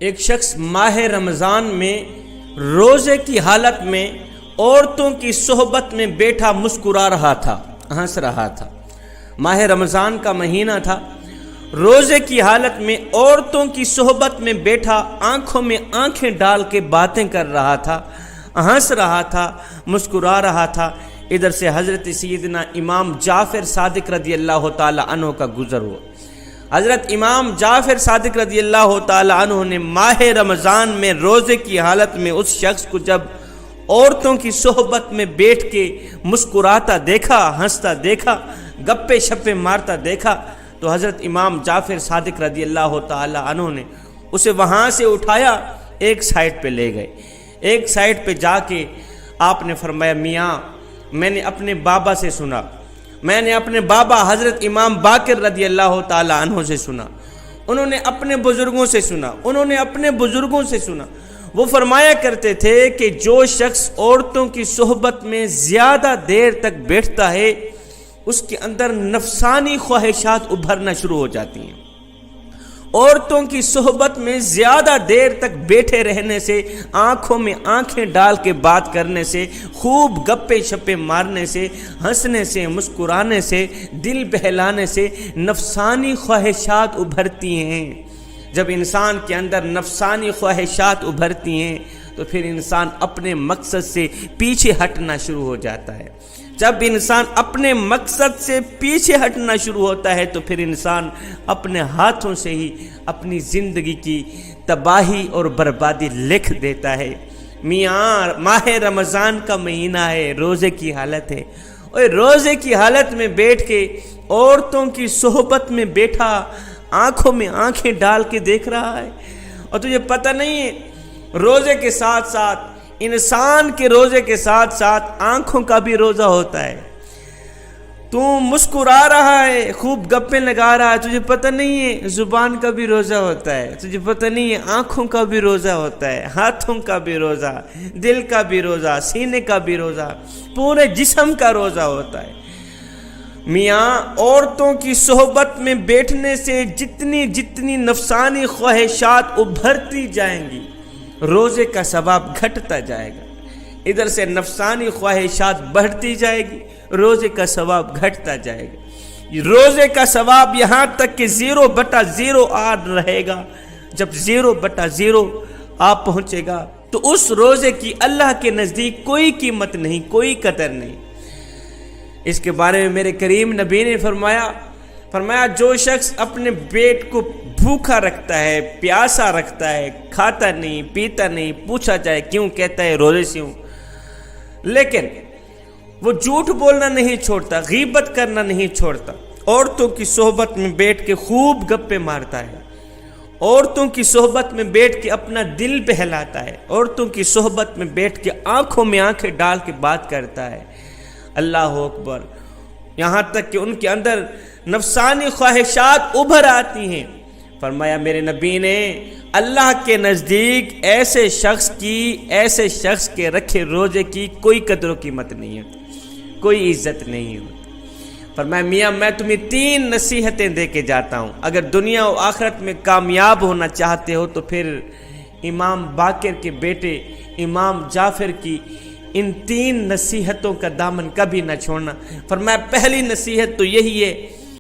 ایک شخص ماہ رمضان میں روزے کی حالت میں عورتوں کی صحبت میں بیٹھا مسکرا رہا تھا، ہنس رہا تھا۔ ماہ رمضان کا مہینہ تھا، روزے کی حالت میں عورتوں کی صحبت میں بیٹھا آنکھوں میں آنکھیں ڈال کے باتیں کر رہا تھا، ہنس رہا تھا، مسکرا رہا تھا۔ ادھر سے حضرت سیدنا امام جعفر صادق رضی اللہ تعالی عنہ کا گزر ہوا۔ حضرت امام جعفر صادق رضی اللہ تعالی عنہ نے ماہ رمضان میں روزے کی حالت میں اس شخص کو جب عورتوں کی صحبت میں بیٹھ کے مسکراتا دیکھا، ہنستا دیکھا، گپے شپے مارتا دیکھا، تو حضرت امام جعفر صادق رضی اللہ تعالی عنہ نے اسے وہاں سے اٹھایا، ایک سائٹ پہ لے گئے۔ ایک سائٹ پہ جا کے آپ نے فرمایا، میاں میں نے اپنے بابا سے سنا، میں نے اپنے بابا حضرت امام باقر رضی اللہ تعالی عنہ سے سنا، انہوں نے اپنے بزرگوں سے سنا، انہوں نے اپنے بزرگوں سے سنا۔ وہ فرمایا کرتے تھے کہ جو شخص عورتوں کی صحبت میں زیادہ دیر تک بیٹھتا ہے اس کے اندر نفسانی خواہشات ابھرنا شروع ہو جاتی ہیں۔ عورتوں کی صحبت میں زیادہ دیر تک بیٹھے رہنے سے، آنکھوں میں آنکھیں ڈال کے بات کرنے سے، خوب گپے شپے مارنے سے، ہنسنے سے، مسکرانے سے، دل بہلانے سے نفسانی خواہشات ابھرتی ہیں۔ جب انسان کے اندر نفسانی خواہشات ابھرتی ہیں تو پھر انسان اپنے مقصد سے پیچھے ہٹنا شروع ہو جاتا ہے۔ جب انسان اپنے مقصد سے پیچھے ہٹنا شروع ہوتا ہے تو پھر انسان اپنے ہاتھوں سے ہی اپنی زندگی کی تباہی اور بربادی لکھ دیتا ہے۔ میاں ماہ رمضان کا مہینہ ہے، روزے کی حالت ہے، اور روزے کی حالت میں بیٹھ کے عورتوں کی صحبت میں بیٹھا آنکھوں میں آنکھیں ڈال کے دیکھ رہا ہے، اور تجھے پتہ نہیں ہے روزے کے ساتھ ساتھ، انسان کے روزے کے ساتھ ساتھ آنکھوں کا بھی روزہ ہوتا ہے۔ تو مسکرا رہا ہے، خوب گپیں لگا رہا ہے، تجھے پتہ نہیں ہے زبان کا بھی روزہ ہوتا ہے، تجھے پتہ نہیں ہے آنکھوں کا بھی روزہ ہوتا ہے، ہاتھوں کا بھی روزہ، دل کا بھی روزہ، سینے کا بھی روزہ، پورے جسم کا روزہ ہوتا ہے۔ میاں عورتوں کی صحبت میں بیٹھنے سے جتنی نفسانی خواہشات ابھرتی جائیں گی، روزے کا ثواب گھٹتا جائے گا۔ ادھر سے نفسانی خواہشات بڑھتی جائے گی، روزے کا ثواب گھٹتا جائے گا۔ روزے کا ثواب یہاں تک کہ 0/0 آ رہے گا۔ جب 0/0 آ پہنچے گا تو اس روزے کی اللہ کے نزدیک کوئی قیمت نہیں، کوئی قدر نہیں۔ اس کے بارے میں میرے کریم نبی نے فرمایا جو شخص اپنے پیٹ کو بھوکا رکھتا ہے، پیاسا رکھتا ہے، کھاتا نہیں، پیتا نہیں، پوچھا جائے کیوں، کہتا ہے روزے سے ہوں، لیکن وہ جھوٹ بولنا نہیں چھوڑتا، غیبت کرنا نہیں چھوڑتا، عورتوں کی صحبت میں بیٹھ کے خوب گپے مارتا ہے، عورتوں کی صحبت میں بیٹھ کے اپنا دل بہلاتا ہے، عورتوں کی صحبت میں بیٹھ کے آنکھوں میں آنکھیں ڈال کے بات کرتا ہے، اللہ اکبر، یہاں تک کہ ان کے اندر نفسانی خواہشات ابھر آتی ہیں۔ فرمایا میرے نبی نے، اللہ کے نزدیک ایسے شخص کے رکھے روزے کی کوئی قدر و قیمت نہیں ہوتی، کوئی عزت نہیں ہوتی۔ فرمایا میاں میں تمہیں 3 نصیحتیں دے کے جاتا ہوں، اگر دنیا و آخرت میں کامیاب ہونا چاہتے ہو تو پھر امام باقر کے بیٹے امام جعفر کی ان 3 نصیحتوں کا دامن کبھی نہ چھوڑنا۔ فرمایا پہلی نصیحت تو یہی ہے